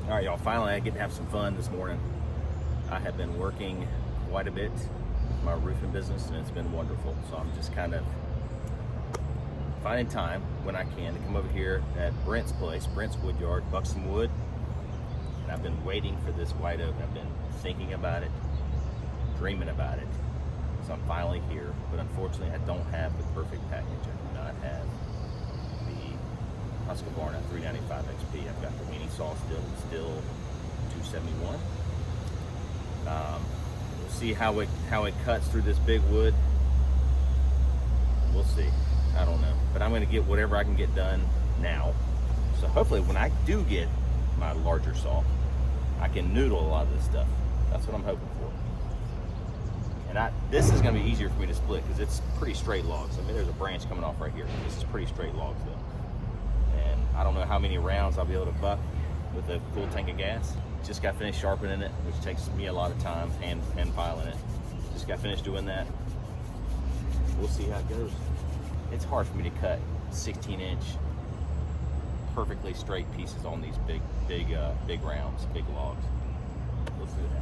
All right, y'all, finally I get to have some fun this morning. I have been working quite a bit with my roofing business, and it's been wonderful. So I'm just kind of finding time when I can to come over here at Brent's place, Brent's Wood Yard, Buxom Wood. And I've been waiting for this white oak. I've been thinking about it, dreaming about it. So I'm finally here, but unfortunately I don't have the perfect package. I do not have the Husqvarna 395 XP. I've got the weenie saw Stihl 271. We'll see how it cuts through this big wood. We'll see. I don't know, but I'm going to get whatever I can get done now. So hopefully, when I do get my larger saw, I can noodle a lot of this stuff. That's what I'm hoping for. And this is going to be easier for me to split because it's pretty straight logs. I mean, there's a branch coming off right here. This is pretty straight logs though. And I don't know how many rounds I'll be able to buck with a full tank of gas. Just got finished sharpening it, which takes me a lot of time, hand filing it. Just got finished doing that. We'll see how it goes. It's hard for me to cut 16-inch perfectly straight pieces on these big rounds, big logs. Let's do that.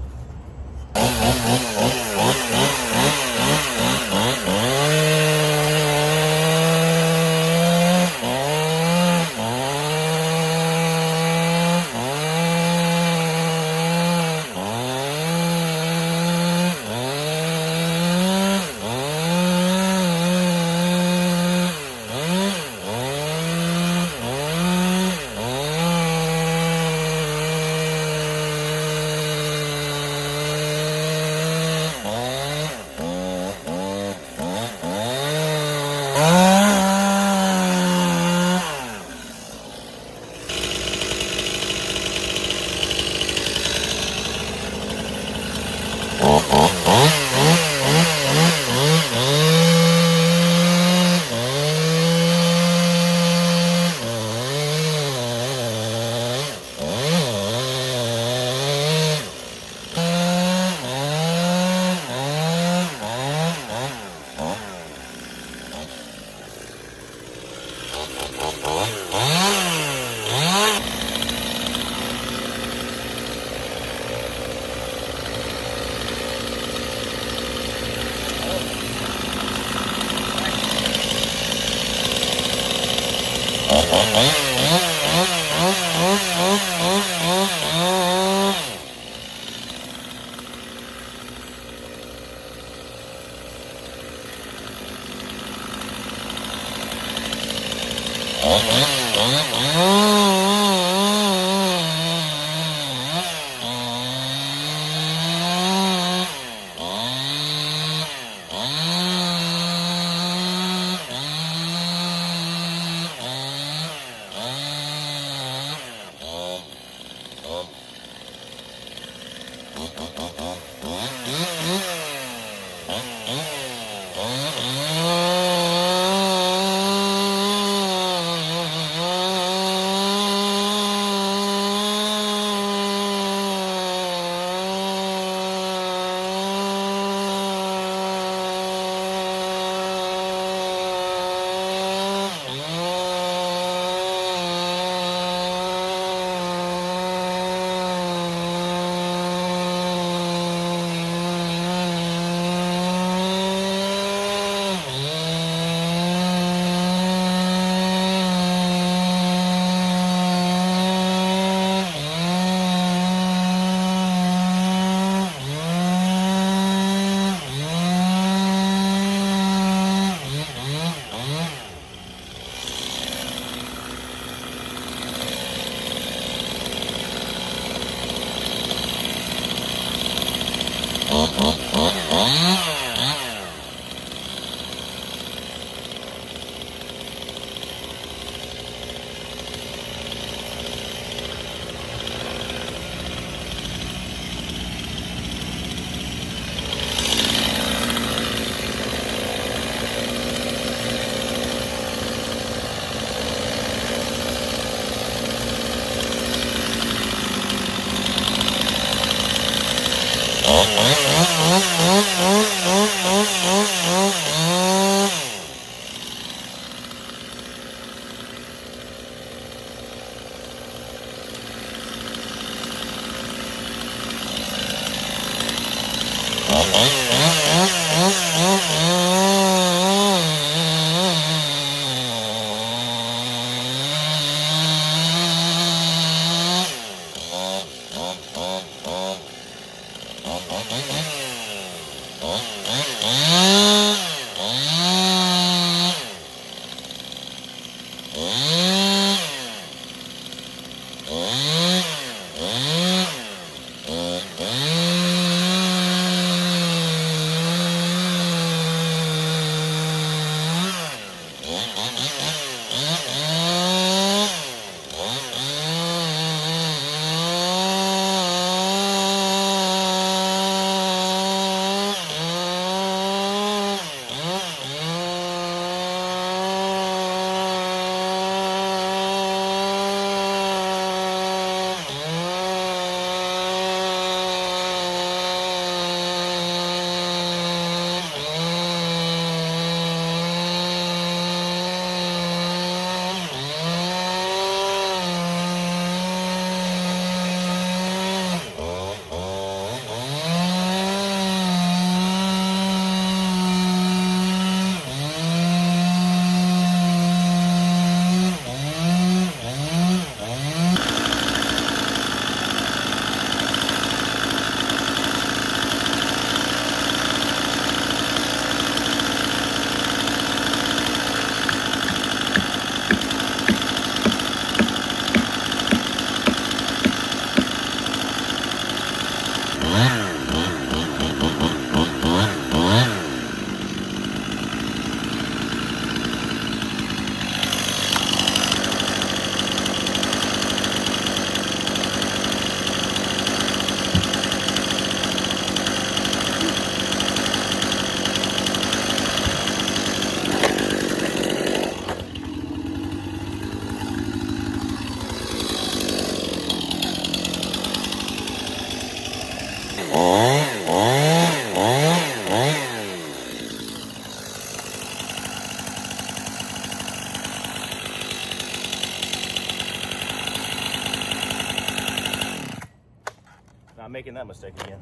making that mistake again.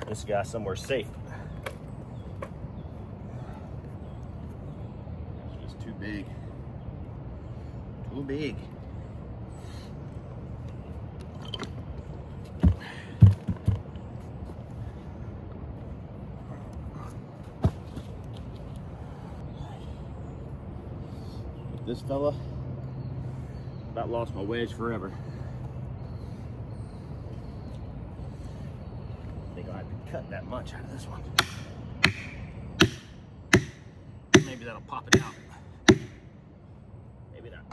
This guy's somewhere safe. It's just too big. Too big. This fella about lost my wedge forever. I think I'll have to cut that much out of this one. Maybe that'll pop it out. Maybe not.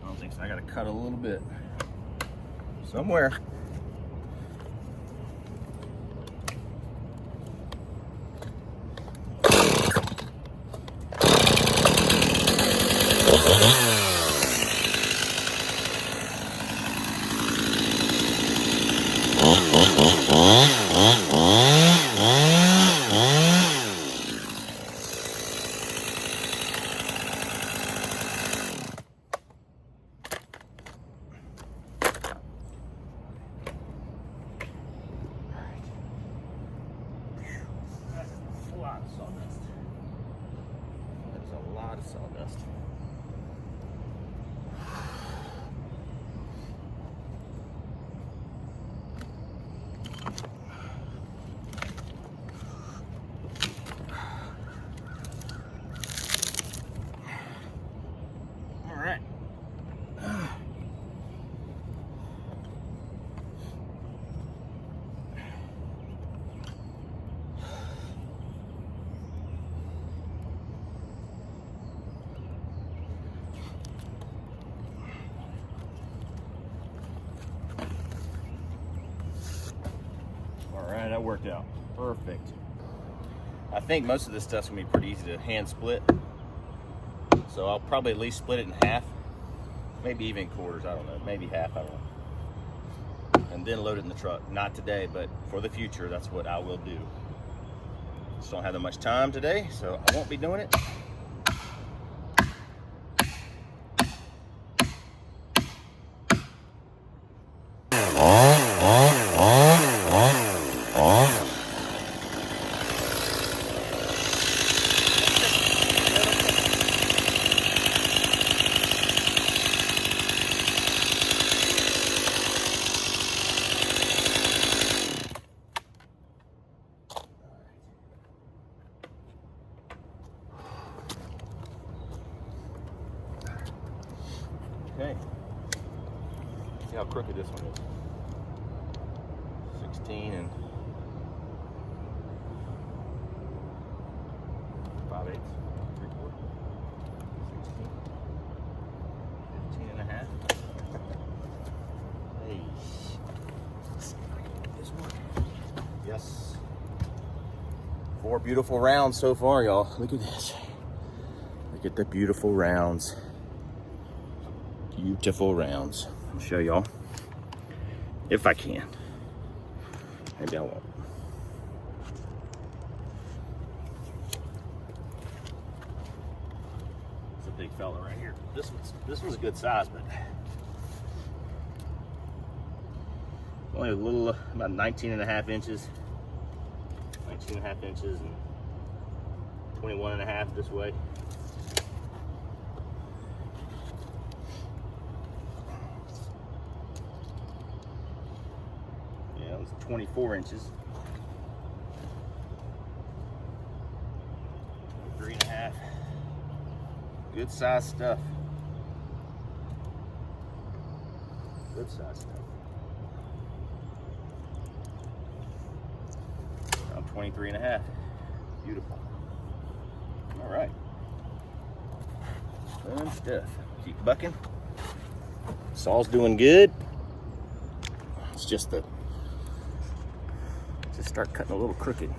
I don't think so. I gotta cut a little bit somewhere. Sawdust. All right. That worked out perfect. I think most of this stuff's gonna be pretty easy to hand split, so I'll probably at least split it in half, maybe even quarters. I don't know, maybe half. I don't know, and then load it in the truck. Not today, but for the future, that's what I will do. Just don't have that much time today, so I won't be doing it. Okay, see how crooked this one is. 16 and 5/8, 3/4, 16, 15 and a half. Hey, let's see if I can get this one. Yes. 4 beautiful rounds so far, y'all. Look at this. Look at the beautiful rounds. Beautiful rounds. I'll show y'all if I can. Maybe I won't. It's a big fella right here. This one's a good size, but only a little, about 19 and a half inches. 19 and a half inches and 21 and a half this way. Yeah, it was 24 inches. 3 and a half. Good size stuff. Good size stuff. Around 23 and a half. Beautiful. All right. Fun stuff. Keep bucking. Saw's doing good. It's just the, just start cutting a little crooked.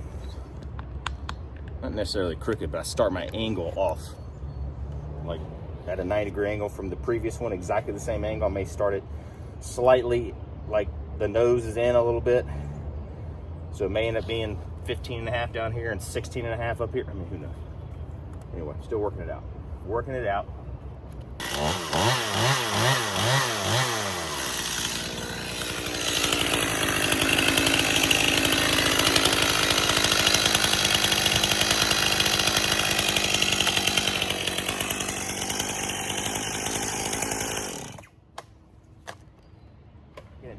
Not necessarily crooked, but I start my angle off. Like at a 90-degree angle from the previous one, exactly the same angle. I may start it slightly, like the nose is in a little bit. So it may end up being 15 and a half down here and 16 and a half up here. I mean, who knows? Anyway, still working it out. Working it out.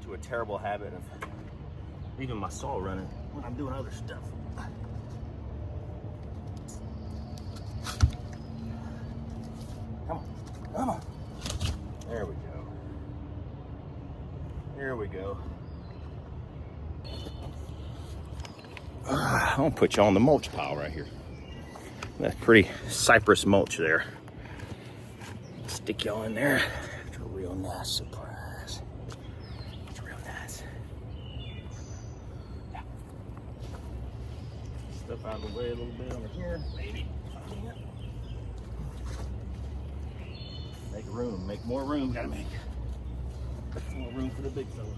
into a terrible habit of leaving my saw running when I'm doing other stuff. Come on, come on. There we go. Here we go. I'm gonna put you on the mulch pile right here. That's pretty cypress mulch there. Stick y'all in there. It's a real nice surprise. It's real nice. Yeah. Stuff out of the way a little bit over here, maybe. Make room, make more room. Gotta make more room for the big fellas.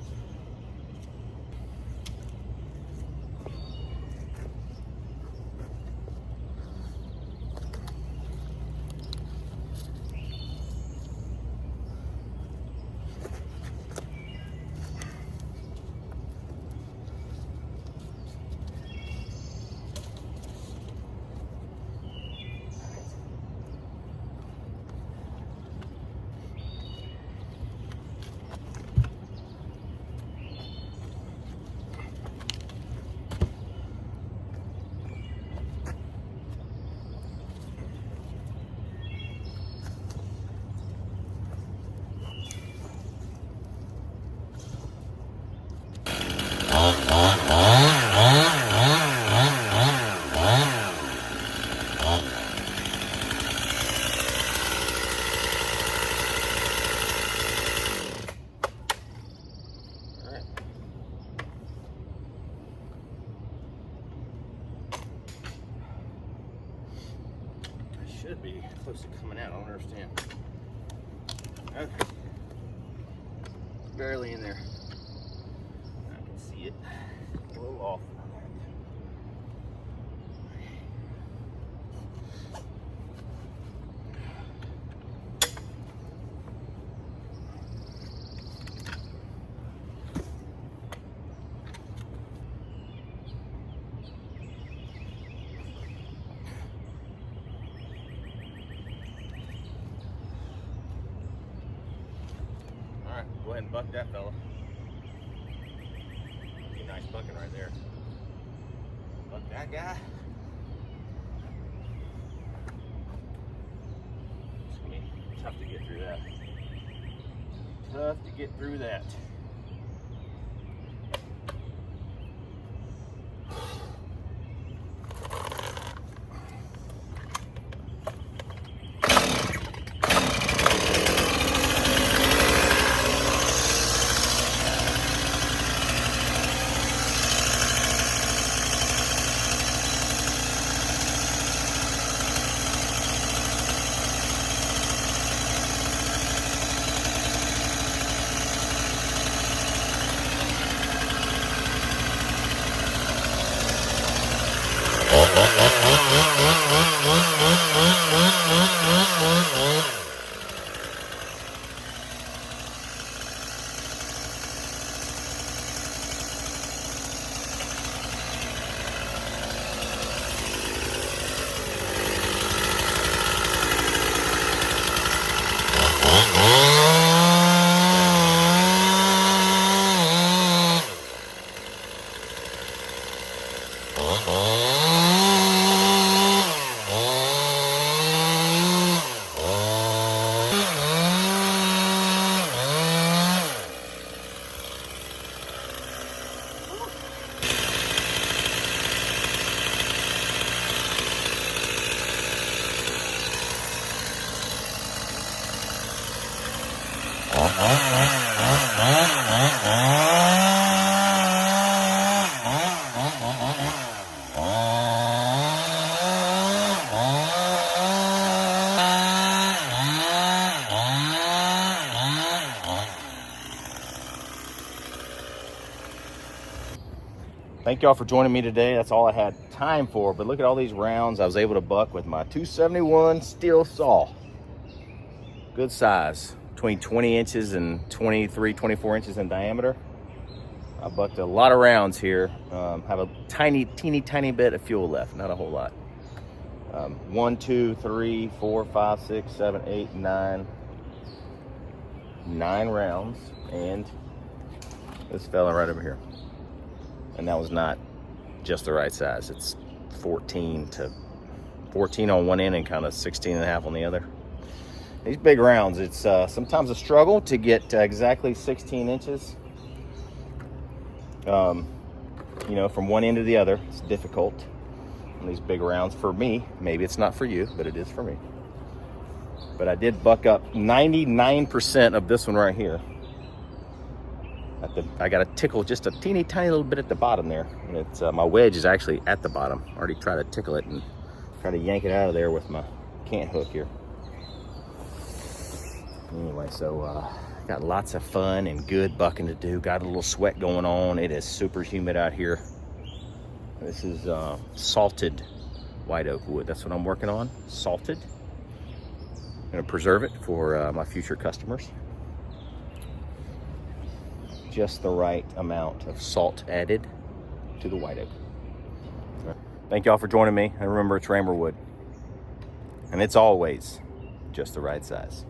Should be close to coming out. I don't understand. Okay. Barely in there. I can see it. A little off. Go ahead and buck that fella. Be a nice bucking right there. Buck that guy. It's gonna be tough to get through that. Tough to get through that. Thank y'all for joining me today. That's all I had time for, but look at all these rounds I was able to buck with my 271 Stihl saw. Good size, between 20 inches and 23, 24 inches in diameter. I bucked a lot of rounds here. Have a teeny tiny bit of fuel left, not a whole lot. 1, 2, 3, 4, 5, 6, 7, 8, 9 rounds, and This fella right over here. And that was not just the right size. It's 14 on one end and kind of 16 and a half on the other. These big rounds, it's sometimes a struggle to get exactly 16 inches. You know, from one end to the other, it's difficult on these big rounds. For me, maybe it's not for you, but it is for me. But I did buck up 99% of this one right here. I got to tickle just a teeny tiny little bit at the bottom there. And it's my wedge is actually at the bottom. I already tried to tickle it and try to yank it out of there with my cant hook here. Anyway, so got lots of fun and good bucking to do. Got a little sweat going on. It is super humid out here. This is salted white oak wood. That's what I'm working on, salted. I'm gonna preserve it for my future customers. Just the right amount of salt added to the white oak. Thank y'all for joining me. And remember, it's Rammer wood. And it's always just the right size.